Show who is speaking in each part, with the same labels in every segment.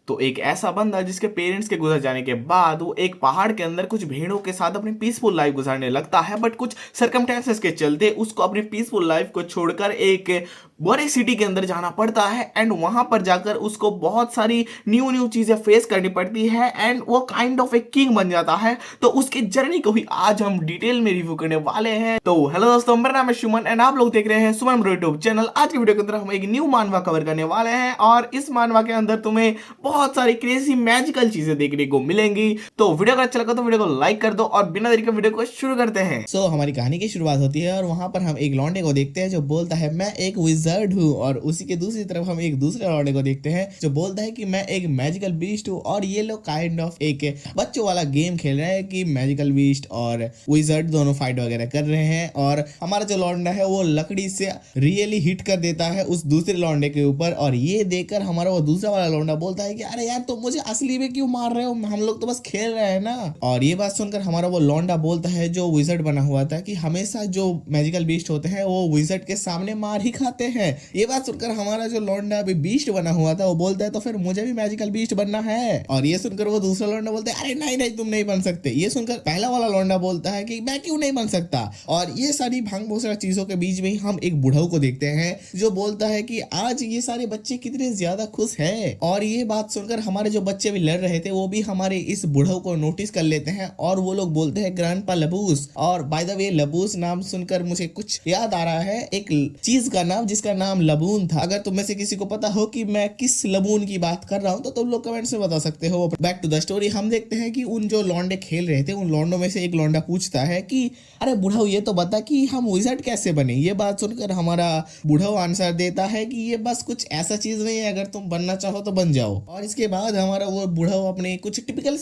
Speaker 1: तो एक ऐसा बंदा जिसके पेरेंट्स के गुजर जाने के बाद वो एक पहाड़ के अंदर कुछ भेड़ों के साथ अपनी पीसफुल लाइफ गुजारने लगता है, बट कुछ सरकमस्टेंसेस के चलते उसको अपनी पीसफुल लाइफ को छोड़कर एक बड़े सिटी के अंदर जाना पड़ता है। एंड वहां पर जाकर उसको बहुत सारी न्यू न्यू चीजें फेस करनी पड़ती है एंड वो काइंड ऑफ एक किंग बन जाता है। तो उसकी जर्नी को ही आज हम डिटेल में रिव्यू करने वाले हैं। तो हेलो दोस्तों, मेरा नाम है सुमन एंड आप लोग देख रहे हैं सुमन ब्रो यूट्यूब चैनल। आज की वीडियो के अंदर हम एक न्यू मानवा कवर करने वाले हैं और इस मानवा के अंदर तुम्हें बहुत सारी क्रेजी मैजिकल चीजें देखने को मिलेंगी। तो वीडियो अगर अच्छा लगा तो वीडियो को लाइक कर दो और बिना देरी के वीडियो को शुरू करते हैं।
Speaker 2: हमारी कहानी की शुरुआत होती है और वहां पर हम एक लौंडे को देखते हैं जो बोलता है मैं एक विज़र्ड हूँ, और उसी के दूसरी तरफ हम एक दूसरे लौंडे को देखते हैं जो बोलता है कि मैं एक मैजिकल बीस्ट हूँ। और ये लोग काइंड ऑफ एक बच्चों वाला गेम खेल रहे हैं कि मैजिकल बीस्ट और विज़र्ड दोनों फाइट वगैरह कर रहे हैं। और हमारा जो लौंडा है वो लकड़ी से रियली हिट कर देता है उस दूसरे लौंडे के ऊपर, और ये देखकर हमारा वो दूसरा वाला लौंडा बोलता है कि अरे यार तुम मुझे असली में क्यों मार रहे हो, हम लोग तो बस खेल रहे हैं ना। और ये बात सुनकर हमारा वो लौंडा बोलता है जो विज़र्ड बना हुआ था कि हमेशा जो मैजिकल बीस्ट होते हैं वो विज़र्ड के सामने मार ही खाते हैं। ये बात सुनकर हमारा जो लौंडा अभी बीस्ट बना हुआ था वो बोलता है तो फिर मुझे भी मैजिकल बीस्ट बनना है। और ये सुनकर वो दूसरा लौंडा बोलता है अरे नहीं नहीं तुम नहीं बन सकते। ये सुनकर पहला वाला लौंडा बोलता है कि मैं क्यों नहीं बन सकता। और ये सारी भांग भूसा चीजों के बीच में ही हम एक बुढ़ऊ को देखते हैं जो बोलता है कि आज ये सारे बच्चे कितने ज्यादा खुश हैं। और ये बात सुनकर हमारे जो बच्चे भी लड़ रहे थे वो भी हमारे इस बुढ़ऊ को नोटिस कर लेते हैं और वो लोग बोलते हैं ग्रैंडपा लबूस। और बाय द वे लबूस नाम सुनकर मुझे कुछ याद आ रहा है, एक चीज का नाम जिसका नाम लबून था। अगर तुम में से किसी को पता हो कि मैं किस लबून की बात कर रहा हूँ तो तुम लोग कमेंट्स में बता सकते हो। बैक टू द स्टोरी, हम देखते हैं कि उन जो लौंडे खेल रहे थे उन लौंडों में से एक लौंडा पूछता है कि अरे बुढ़ऊ ये तो बता कि हम विज़र्ड कैसे बने। ये बात सुनकर हमारा बुढ़ऊ आंसर देता है कि ये बस कुछ ऐसा चीज नहीं है, अगर तुम बनना चाहो तो बन जाओ। और इसके बाद हमारा वो बुढ़ऊ अपने कुछ टिपिकल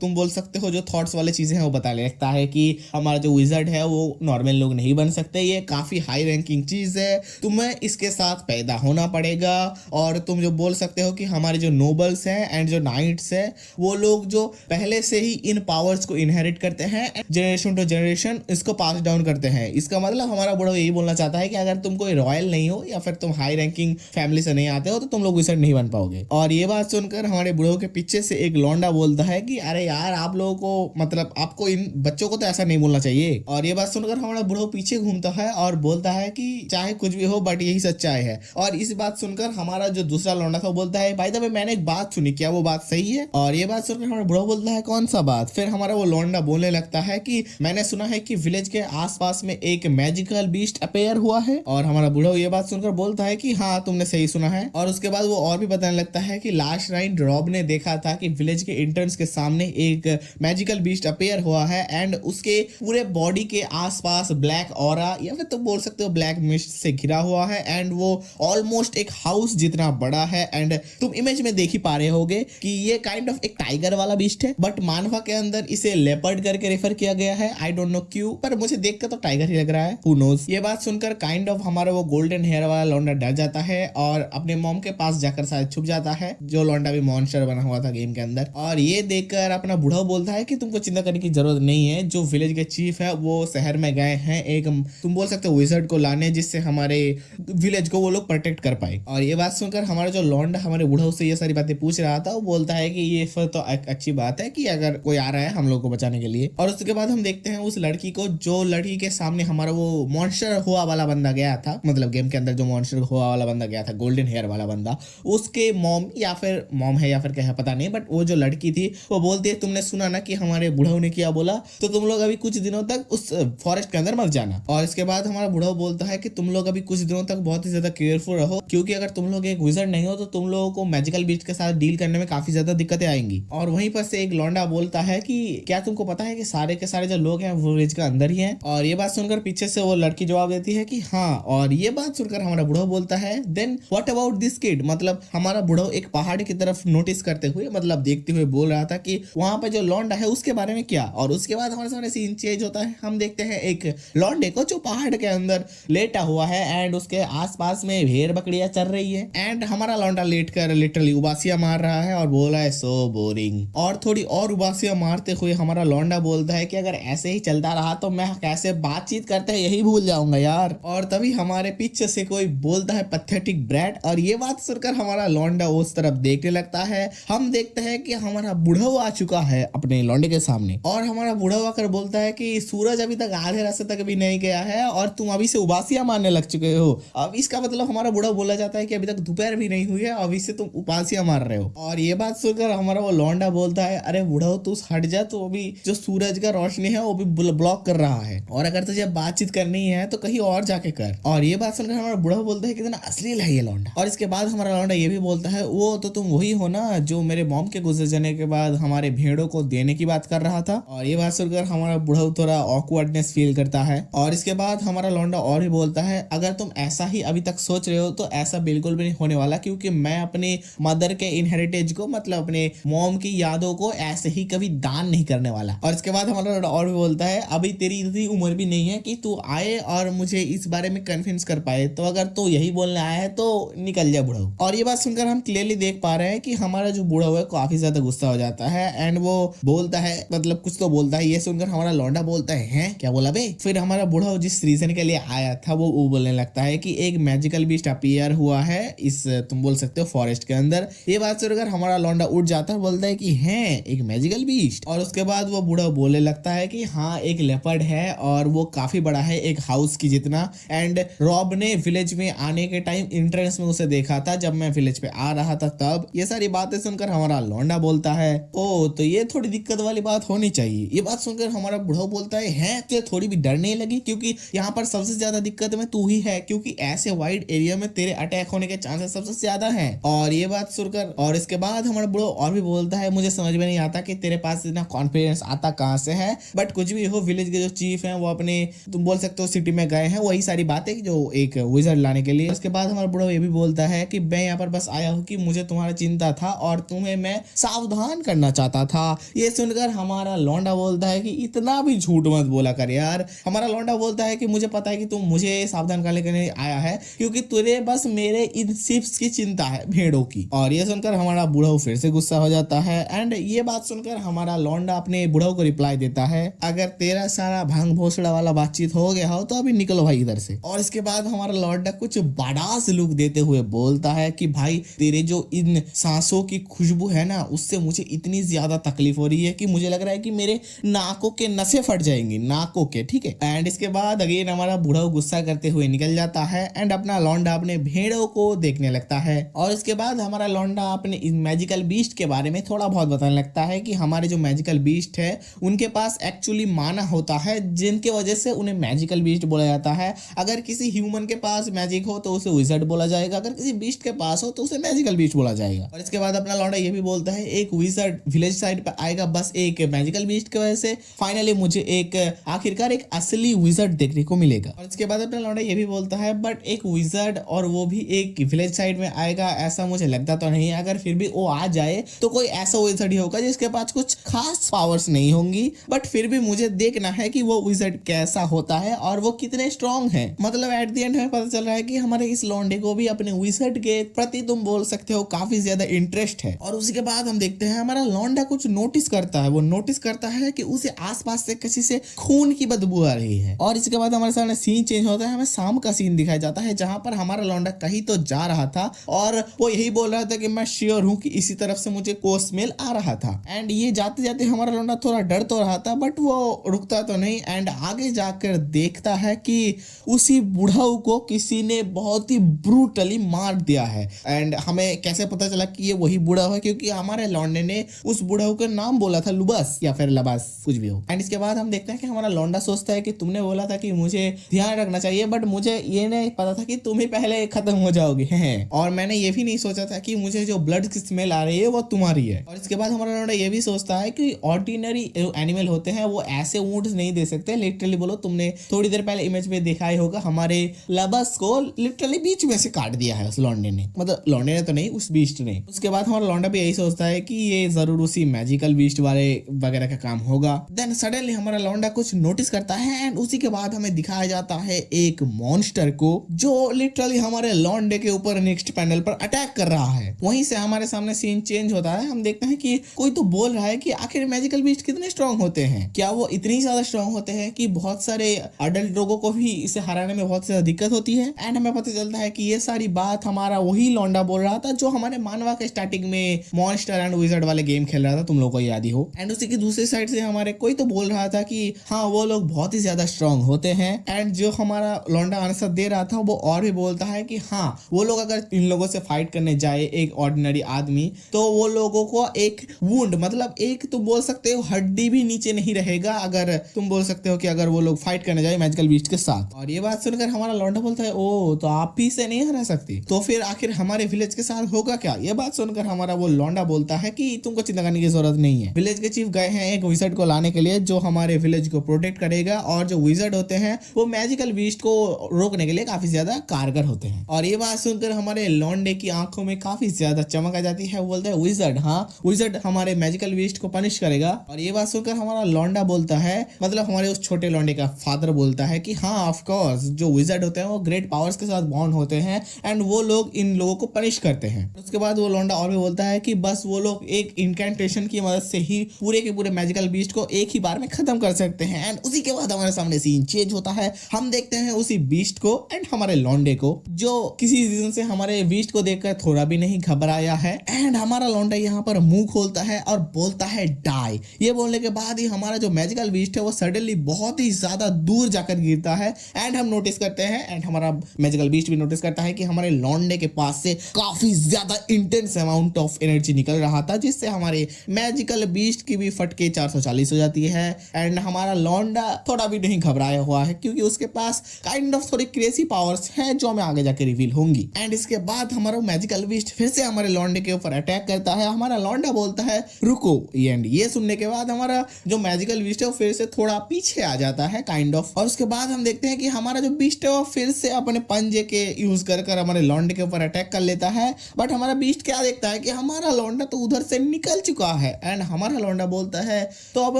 Speaker 2: तुम बोल सकते हो जो थॉट्स वाले चीजें हैं वो बताने लगता है कि हमारा जो विज़र्ड है वो नॉर्मल लोग नहीं बन सकते, ये काफी हाई रैंकिंग चीज है, तुम्हें इसके साथ पैदा होना पड़ेगा। और तुम जो बोल सकते हो कि हमारे जो नोबल्स हैं एंड जो नाइट्स हैं वो लोग जो पहले से ही इन पावर्स को इनहेरिट करते हैं, जनरेशन टू जनरेशन इसको पास डाउन करते हैं। इसका मतलब हमारा बुढ़ऊ यही बोलना चाहता है कि अगर तुम कोई रॉयल नहीं हो या फिर तुम हाई रैंकिंग फैमिली से नहीं आते हो तो तुम लोग विज़र्ड नहीं बन पाओगे। और ये बात सुनकर हमारे बुढ़ऊ के पीछे से एक लौंडा बोलता है कि अरे यार आप लोगों को मतलब आपको इन बच्चों को तो ऐसा नहीं बोलना चाहिए। और ये बात सुनकर हमारा बुढ़ऊ पीछे घूमता है और बोलता है कि चाहे कुछ भी हो बट यही सच्चाई है। और इस बात सुनकर हमारा जो दूसरा लौंडा था वो बोलता है भाई द मैंने एक बात सुनी, क्या वो बात सही है। और ये बात सुनकर हमारा बुढ़ऊ बोलता है कौन सा बात। फिर हमारा वो लौंडा बोलने लगता है कि मैंने सुना है कि विलेज के आसपास में एक मैजिकल बीस्ट अपेयर हुआ है। और हमारा बुढ़ऊ ये बात सुनकर बोलता है कि हाँ तुमने सही सुना है। और उसके बाद वो और भी बताने लगता है कि लास्ट नाइट रॉब ने देखा था कि विलेज के एंट्रेंस के सामने एक मैजिकल बीस्ट अपेयर हुआ है एंड उसके पूरे बॉडी के आसपास ब्लैक ऑरा या फिर तुम बोल सकते हो ब्लैक मिस्ट से घिरा हुआ है एंड वो ऑलमोस्ट एक हाउस जितना बड़ा है। एंड तुम इमेज में देख ही पा रहे होगे कि ये काइंड ऑफ एक टाइगर वाला बीस्ट है, बट मानवा के अंदर इसे लेपर्ड करके रेफर किया गया है। आई डोंट नो क्यों, पर मुझे देखकर तो टाइगर ही लग रहा है, हु नोज। ये बात सुनकर काइंड ऑफ हमारा वो गोल्डन हेयर वाला लौंडा डर जाता है और अपने मॉम के पास जाकर शायद छुप जाता है, जो लौंडा भी मॉन्स्टर बना हुआ था गेम के अंदर। और ये देखकर अपना बुढ़ा बोलता है कि तुमको चिंता करने की जरूरत नहीं है, जो विलेज के चीफ है वो शहर में गए हैं एक तुम बोल सकते हो विज़र्ड को लाने, जिससे हमारे विलेज को वो लोग प्रोटेक्ट कर पाए। और ये बात सुनकर हमारा जो लौंडा हमारे बुढ़ऊ से ये सारी बातें पूछ रहा था वो बोलता है कि ये फिर तो अच्छी बात है कि अगर कोई आ रहा है हम लोग को बचाने के लिए। और उसके बाद हम देखते हैं उस लड़की को जो लड़की के सामने हमारा वो मॉन्स्टर हुआ वाला बंदा गया था, मतलब गेम के अंदर जो मॉन्स्टर हुआ वाला बंदा गया था गोल्डन हेयर वाला बंदा, उसके मॉम या फिर मॉम है या फिर क्या है पता नहीं, बट वो जो लड़की थी वो बोलती है तुमने सुना ना कि हमारे बुढ़ऊ ने क्या बोला, तो तुम लोग अभी कुछ दिनों तक उस फॉरेस्ट के अंदर मत जाना। और इसके बाद हमारा बुढ़ऊ बोलता है कि तुम लोग अभी कुछ दिनों तक बहुत ही ज्यादा केयरफुल रहो, क्योंकि अगर तुम लोग एक विज़र्ड नहीं हो तो तुम लोगों को मैजिकल बीस्ट के साथ डील करने में काफी ज्यादा दिक्कतें आएंगी। और वहीं पर से एक लौंडा बोलता है कि क्या तुमको पता है कि सारे के सारे जो लोग हैं वो विलेज के अंदर ही हैं। और ये बात सुनकर पीछे से वो लड़की जवाब देती है कि हाँ। और ये बात सुनकर हमारा बुढ़ऊ बोलता है then what about this kid, मतलब हमारा बुढ़ऊ एक पहाड़ की तरफ नोटिस करते हुए मतलब देखते हुए बोल रहा था कि वहां पे जो लौंडा है उसके बारे में क्या। और उसके बाद हमारे सामने सीन चेंज होता है, हम देखते हैं एक लौंडे को जो पहाड़ के अंदर लेटा हुआ है एंड उसके आसपास में भेड़ बकरियां चल रही है एंड हमारा लौंडा लेटकर लिटरली उबासियां मार रहा है और बोल रहा है सो बोरिंग। और थोड़ी और उबासियां मारते हुए हमारा लौंडा बोलता है कि अगर ऐसे ही चलता रहा तो मैं कैसे बातचीत करते हैं यही भूल जाऊंगा यार। और तभी हमारे पीछे से कोई बोलता है पैथेटिक ब्रैट, और ये बात सुनकर हमारा लौंडा उस तरफ देखने लगता है। हम देखते हैं कि हमारा बुढ़ऊ आ चुका है अपने लौंडे के सामने और हमारा बुढ़ऊ आकर बोलता है कि सूरज अभी तक आधे रास्ते तक भी नहीं गया है और तुम अभी से उबासियां मारने लग चुके हो। अब इसका मतलब हमारा बुढ़ऊ बोला जाता है कि अभी तक दोपहर भी नहीं हुई है, अभी से तुम उबासियां मार रहे हो। और ये बात सुनकर हमारा वो लौंडा बोलता है अरे बुढ़ऊ तू हट जा, तो अभी जो सूरज का रोशनी है वो भी ब्लॉक कर रहा है और अगर तुझे बातचीत करनी है तो कहीं और जाके कर। और ये बात सुनकर हमारा बुढ़ऊ बोलता है कितना अश्लील है ये लौंडा। और इसके बाद हमारा लौंडा ये भी बोलता है वो तो तुम वही हो ना जो मेरे मॉम के गुजर जाने के बाद हमारे भेड़ों को देने की बात कर रहा था। और ये बात सुनकर हमारा बुढ़ऊ थोड़ा ऑकवर्डनेस फील करता है। और इसके बाद हमारा लौंडा और भी बोलता है अगर तुम ऐसा ही अभी तक सोच रहे हो तो ऐसा बिल्कुल भी नहीं होने वाला, क्योंकि मैं अपने मदर के इनहेरिटेज को मतलब अपने मॉम की यादों को ऐसे ही कभी दान नहीं करने वाला। और इसके बाद हमारा लौंडा और भी बोलता है अभी तेरी इतनी उम्र भी नहीं है कि तू आए और मुझे इस बारे में कन्विंस कर पाए, तो अगर तू यही बोलने आया है तो निकल जा बुढ़ऊ। और ये बात सुनकर हम क्लियरली देख पा रहे हैं कि हमारा जो बुढ़ऊ है काफी ज्यादा गुस्सा हो जाता है एंड वो बोलता है मतलब कुछ तो बोलता है। ये सुनकर हमारा लौंडा बोलता है हैं क्या बोला बे। फिर हमारा बुढ़ऊ जिस रीजन के लिए आया था वो बोलने लगता है कि एक मैजिकल बीस्ट अपीयर हुआ है इस तुम बोल सकते हो फॉरेस्ट के अंदर। ये बात सुनकर हमारा लौंडा उठ जाता है, बोलता है कि हैं एक मैजिकल बीस्ट। और उसके बाद वो बुढ़ऊ बोलने लगता है कि हाँ एक लेपर्ड है और वो काफी बड़ा है, एक हाउस की जितना। एंड रॉब ने विलेज में आने के टाइम एंट्रेंस में उसे देखा था जब मैं विलेज पे आ रहा था तब। ये सारी बातें सुनकर हमारा लौंडा बोलता है ओ तो ये थोड़ी दिक्कत वाली बात होनी चाहिए। ये बात सुनकर हमारा बुढ़ऊ बोलता है तुझे थोड़ी भी डर नहीं लगी, क्योंकि यहाँ पर सबसे ज्यादा दिक्कत में तू ही है, क्योंकि ऐसे वाइड एरिया में तेरे अटैक होने के चांसेस सबसे ज्यादा हैं। और ये बात सुनकर और इसके बाद हमारा बुढ़ऊ और भी बोलता है मुझे समझ में नहीं आता कि तेरे पास इतना कॉन्फिडेंस आता कहाँ से है, बट कुछ भी हो विलेज के जो चीफ हैं वो अपने तुम बोल सकते हो सिटी में गए हैं, वही सारी बातें जो एक विजर्ड लाने के लिए। उसके बाद हमारा बुढ़ऊ ये भी बोलता है कि मैं यहाँ पर बस आया हूँ कि मुझे तुम्हारा चिंता था और तुम्हें मैं सावधान करना चाहता था। ये सुनकर हमारा लौंडा बोलता है कि इतना भी झूठ मत बोला कर यार। हमारा लौंडा बोलता है कि मुझे पता है कि तुम मुझे सावधान करने के लिए आया है, क्योंकि तुझे बस मेरे इन शिप्स की चिंता है, भेड़ों की। और ये सुनकर हमारा बुढ़ऊ फिर से गुस्सा हो जाता है एंड ये बात सुनकर हमारा लौंडा अपने बुढ़ऊ को रिप्लाई देता है अगर तेरा सारा भांग भोसड़ा वाला बातचीत हो गया हो तो अभी निकलो भाई इधर से। और इसके बाद हमारा लौंडा कुछ बड़ास लुक देते हुए बोलता है कि भाई तेरे जो इन सांसों की खुशबू है ना उससे मुझे इतनी ज्यादा तकलीफ हो रही है कि मुझे लग रहा है कि मेरे नाकों के नसें फट जाएंगी, नाकों के, ठीक है। एंड इसके बाद अगेन हमारा बुढ़ऊ गुस्सा करते हुए निकल जाता है एंड अपना लौंडा अपने भेड़ों को देखने लगता है। और इसके बाद हमारा लौंडा अपने मैजिकल बीस्ट के बारे में थोड़ा बहुत बताने लगता है कि हमारे जो मैजिकल बीस्ट है उनके पास एक्चुअली माना होता है जिनके वजह से उन्हें मैजिकल बीस्ट बोला जाता है। अगर किसी ह्यूमन के पास मैजिक हो तो उसे विज़र्ड बोला जाएगा, अगर किसी बीस्ट के पास हो तो उसे मैजिकल बीस्ट बोला जाएगा। और इसके बाद अपना लौंडा ये भी बोलता है एक विज़र्ड विलेज साइड पे आएगा बस एक मैजिकल बीस्ट की वजह से फाइनली मुझे एक आखिरकार एक असली विज़र्ड देखने को मिलेगा। और इसके बाद अपना लौंडा ये भी बोलता है बट एक विज़र्ड और वो भी एक विलेज साइड में आएगा ऐसा मुझे लगता तो नहीं, अगर फिर भी वो आ जाए तो कोई ऐसा विज़र्ड ही होगा जिसके पास कुछ खास पावर्स नहीं होंगी, बट फिर भी मुझे देखना है कि वो विज़र्ड कैसा होता है और वो कितने स्ट्रॉन्ग है। मतलब एट द एंड हमें पता चल रहा है कि हमारे इस लौंडे को भी अपने विज़र्ड के प्रति तुम बोल सकते हो काफी ज्यादा इंटरेस्ट है। और उसके बाद हम देखते हैं हमारा लौंडा कुछ नोटिस करता है, वो नोटिस करता है कि उसे आसपास से किसी से खून की बदबू आ रही है। और इसके बाद हमारे सामने सीन चेंज होता है, हमें शाम का सीन दिखाया जाता है जहां पर हमारा लौंडा कहीं तो जा रहा था और वो यही बोल रहा था कि मैं श्योर हूं कि इसी तरफ से मुझे को स्मेल आ रहा था। एंड ये जाते जाते हमारा लौंडा थोड़ा डर तो रहा था बट वो रुकता तो नहीं एंड आगे जाकर देखता है कि उसी बुढ़ऊ को किसी ने बहुत ही ब्रूटली मार दिया है। एंड हमें कैसे पता चला कि ये वही बुढ़ऊ है, क्योंकि हमारे लौंडे ने उस बुढ़ऊ का नाम बोला था, लुबस या फिर लबास कुछ भी हो। एंड इसके बाद हम देखते हैं कि हमारा लौंडा सोचता है कि तुमने बोला था कि मुझे ध्यान रखना चाहिए बट मुझे ये नहीं पता था कि तुम ही पहले खत्म हो जाओगे और मैंने ये भी नहीं सोचा था कि मुझे जो ब्लड की स्मेल आ रही है वो तुम्हारी है। और इसके बाद हमारा लौंडा ये भी सोचता है कि ऑर्डिनरी एनिमल होते हैं वो ऐसे ऊंट नहीं दे सकते। लिटरली बोलो तुमने थोड़ी देर पहले इमेज में देखा ही होगा हमारे लबस को लिटरली बीच में से काट दिया है उस लौंडे ने, मतलब लौंडे ने तो नहीं उस बीस्ट ने। उसके बाद हमारा लौंडा भी यही सोचता है कि ये जरूर उसी मैजिकल बीस्ट वाले वगैरह का काम होगा। देन सडनली हमारा लौंडा कुछ नोटिस करता है एंड उसी के बाद हमें दिखाया जाता है एक मॉन्स्टर को जो लिटरली हमारे लॉन्डे के ऊपर नेक्स्ट पैनल पर अटैक कर रहा है। वहीं से हमारे सामने सीन चेंज होता है। हम देखते हैं कि कोई तो बोल रहा है कि आखिर मैजिकल बीस्ट कितने स्ट्रांग होते हैं, क्या वो इतनी ज्यादा स्ट्रांग होते हैं कि बहुत सारे अडल्ट लोगों को भी इसे हराने में बहुत ज्यादा दिक्कत होती है। एंड हमें पता चलता है कि ये सारी बात हमारा वही लौंडा बोल रहा था जो हमारे मानवा के स्टार्टिंग में मॉन्स्टर एंड विजार्ड वाले गेम खेल रहा था, तुम लोगों को याद ही हो। एंड उसी की दूसरी साइड से हमारे कोई तो बोल रहा था कि हाँ वो लोग बहुत ही ज्यादा स्ट्रांग होते हैं। एंड जो हमारा लौंडा आंसर दे रहा था वो और भी बोलता है कि हाँ वो लोग अगर इन लोगों से फाइट करने जाए एक ऑर्डिनरी आदमी तो वो लोगों को एक वुंड मतलब एक तुम बोल सकते हो हड्डी भी नीचे नहीं रहेगा, अगर तुम बोल सकते हो कि अगर वो लोग फाइट करने जाए मैजिकल बीस्ट के साथ। और ये बात सुनकर हमारा लौंडा बोलता है ओ तो आप ही से नहीं हरा सकती, तो फिर आखिर हमारे विलेज के साथ होगा क्या। ये बात सुनकर हमारा वो लौंडा बोलता है कि तुमको चिंता करने की जरूरत नहीं है। विलेज के चीफ गए हैं एक विजार्ड को लाने के लिए जो हमारे विलेज को प्रोटेक्ट करेगा, और जो विजार्ड होते हैं वो मैजिकल बीस्ट को रोकने के लिए काफी ज्यादा कारगर होते हैं। और ये बात सुनकर हमारे लौंडे की आंखों में काफी ज्यादा चमक आ जाती है। वो बोलता है विजार्ड, हाँ विजार्ड हमारे मैजिकल बीस्ट को पनिश करेगा। और ये बात सुनकर हमारा लौंडा बोलता है, मतलब हमारे उस छोटे लौंडे का फादर बोलता है कि हाँ ऑफ कोर्स जो विजार्ड होते हैं वो ग्रेट पावर्स के साथ बॉन्ड होते हैं एंड वो लोग इन लोगों को पनिश करते हैं। उसके बाद वो लौंडा और भी बोलता है कि बस वो लोग एक इनकैंटेशन की मदद से ही पूरे के पूरे मैजिकल बीस्ट को एक ही बार में खत्म कर सकते हैं। एंड उसी के बाद हमारे सामने सीन चेंज होता है। हम देखते हैं उसी बीस्ट को एंड हमारे लौंडे को जो किसी रीजन से हमारे बीस्ट को देखकर थोड़ा भी नहीं घबराया है। एंड हमारा लौंडा यहाँ पर मुंह खोलता है और बोलता है डाई। ये बोलने के बाद ही हमारा जो मैजिकल बीस्ट है वो सडनली बहुत ही ज्यादा दूर जाकर गिरता है। एंड हम नोटिस करते हैं एंड हमारा मैजिकल बीस्ट भी नोटिस करता है कि हमारे लौंडे के पास से काफी ज्यादा इंटेंस अमाउंट ऑफ एनर्जी निकल रहा था, जिससे हमारे मैजिकल बीस्ट की भी फटके 440 हो जाती है। एंड हमारा लौंडा थोड़ा भी नहीं घबराया हुआ है क्योंकि उसके पास काइंड ऑफ थोड़ी क्रेजी पावर्स हैं जो हमें आगे जाके रिवील होंगी। एंड इसके बाद हमारा मैजिकल बीस्ट फिर से हमारे लौंडे के ऊपर अटैक करता है। हमारा लौंडा बोलता है रुको। एंड ये सुनने के बाद हमारा जो मैजिकल बीस्ट है वो फिर से थोड़ा पीछे आ जाता है काइंड ऑफ। और उसके बाद हम देखते हैं कि हमारा जो बीस्ट है वो फिर से अपने पंजे के यूज कर हमारे लौंडे के ऊपर अटैक कर लेता है। बट हमारा बीस्ट क्या देखता है कि हमारा लौंडा तो उधर से निकल चुका है। एंड हमारा लौंडा बोलता है तो अब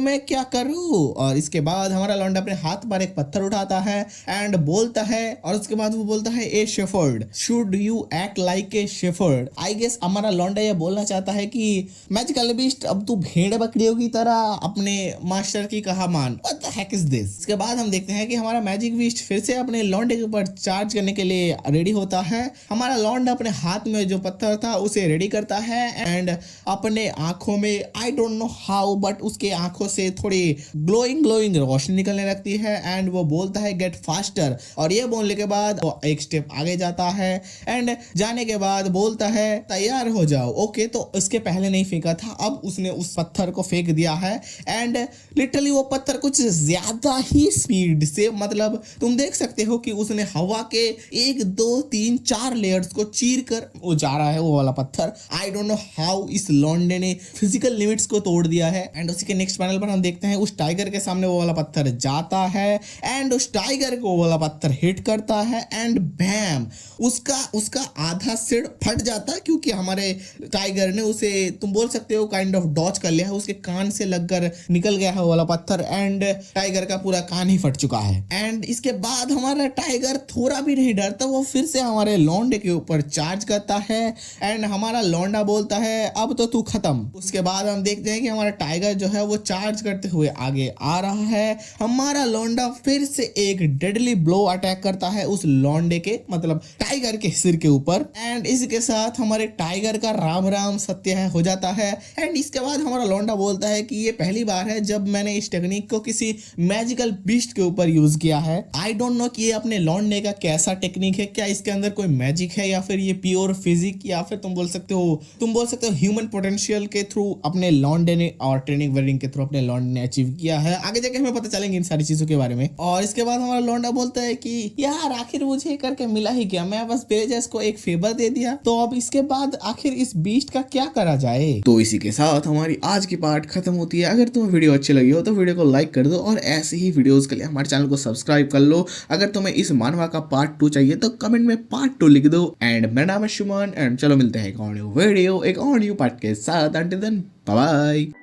Speaker 2: मैं क्या करूं। और इसके बाद हमारा लौंडा अपने हाथ पर एक पत्थर उठाता है एंड बोलता है, और उसके बाद वो बोलता है a shepherd should you act like a shepherd. I guess हमारा लौंडा ये बोलना चाहता है कि मैजिकल बीस्ट अब तू भेड़ बकरियों की तरह अपने मास्टर की कहा मान। What the heck is this. इसके बाद हम देखते हैं कि हमारा मैजिक बीस्ट फिर से अपने लौंडे के ऊपर चार्ज करने के लिए रेडी होता है। हमारा लौंडा अपने हाथ में जो पत्थर था उसे रेडी करता है एंड अपने आंखों में I don't know how but उसके आंखों से थोड़ी ग्लोइंग रोशनी निकलने लगती है। एंड वो बोलता है गेट फास्टर। और ये बोलने के बाद वो एक स्टेप आगे जाता है एंड जाने के बाद बोलता है तैयार हो जाओ। ओके तो इसके पहले नहीं फेंका था, अब उसने उस पत्थर को फेंक दिया है। एंड लिटरली वो पत्थर कुछ ज्यादा ही स्पीड से, मतलब तुम देख सकते हो कि उसने हवा के 1 2 3 4 लेयर्स को चीर कर वो जा रहा है वो वाला पत्थर। आई डोंट नो हाउ इस लौंडे ने फिजिकल लिमिट्स को तोड़ दिया है। एंड उसी के नेक्स्ट पैनल पर हम देखते हैं उस टाइगर के सामने वो वाला पत्थर जाता है एंड उस टाइगर को वो वाला पत्थर हिट करता है एंड बैम उसका आधा सिर फट जाता है क्योंकि हमारे टाइगर ने उसे तुम बोल सकते हो काइंड ऑफ डॉच कर लिया है। उसके कान से लगकर निकल गया है वो वाला पत्थर एंड टाइगर का पूरा कान ही फट चुका है। एंड इसके बाद हमारा टाइगर थोड़ा भी नहीं डरता, वो फिर से हमारे लौंडे के ऊपर चार्ज करता है एंड हमारा लौंडा बोलता है अब तो तू खत्म। उसके बाद हम देखते हैं कि हमारा टाइगर जो है वो चार्ज करते हुए आगे आ रहा है। हमारा लौंडा फिर से एक डेडली ब्लो अटैक करता है उस लौंडे के मतलब टाइगर के सिर के ऊपर। एंड इसके साथ हमारे टाइगर का राम राम सत्य है हो जाता है। एंड इसके बाद हमारा लौंडा बोलता है कि ये पहली बार है जब मैंने इस टेक्निक को किसी मैजिकल बीस्ट के ऊपर यूज किया है। आई डोंट नो कि ये अपने लौंडे का कैसा टेक्निक है, क्या इसके अंदर कोई मैजिक है या फिर ये प्योर फिजिक या फिर तुम बोल सकते हो ह्यूमन पोटेंशियल के थ्रू अपने लौंडे ने और ट्रेनिंग वेनिंग के थ्रू अपने लौंडे ने अचीव किया है। आगे जाके हमें पता चलेंगे इन सारी चीजों के बारे में। और इसके बाद हमारा लौंडा बोलता है कि यार आखिर मुझे करके मिला ही क्या, मैं बस विलेजर्स को एक फेवर दे दिया, तो अब इसके बाद आखिर इस बीस्ट का क्या करा जाए। तो इसी के साथ हमारी आज की पार्ट खत्म होती है। अगर तुम्हें वीडियो अच्छी लगी हो तो वीडियो को लाइक कर दो और ऐसे ही वीडियोस के लिए हमारे चैनल को सब्सक्राइब कर लो। अगर तुम्हें इस मानवा का पार्ट 2 चाहिए तो कमेंट में पार्ट 2 लिख दो। एंड मेरा नाम है शुमान एंड चलो मिलते हैं एक और न्यू वीडियो एक और न्यू पार्ट के साथ। Until then bye bye.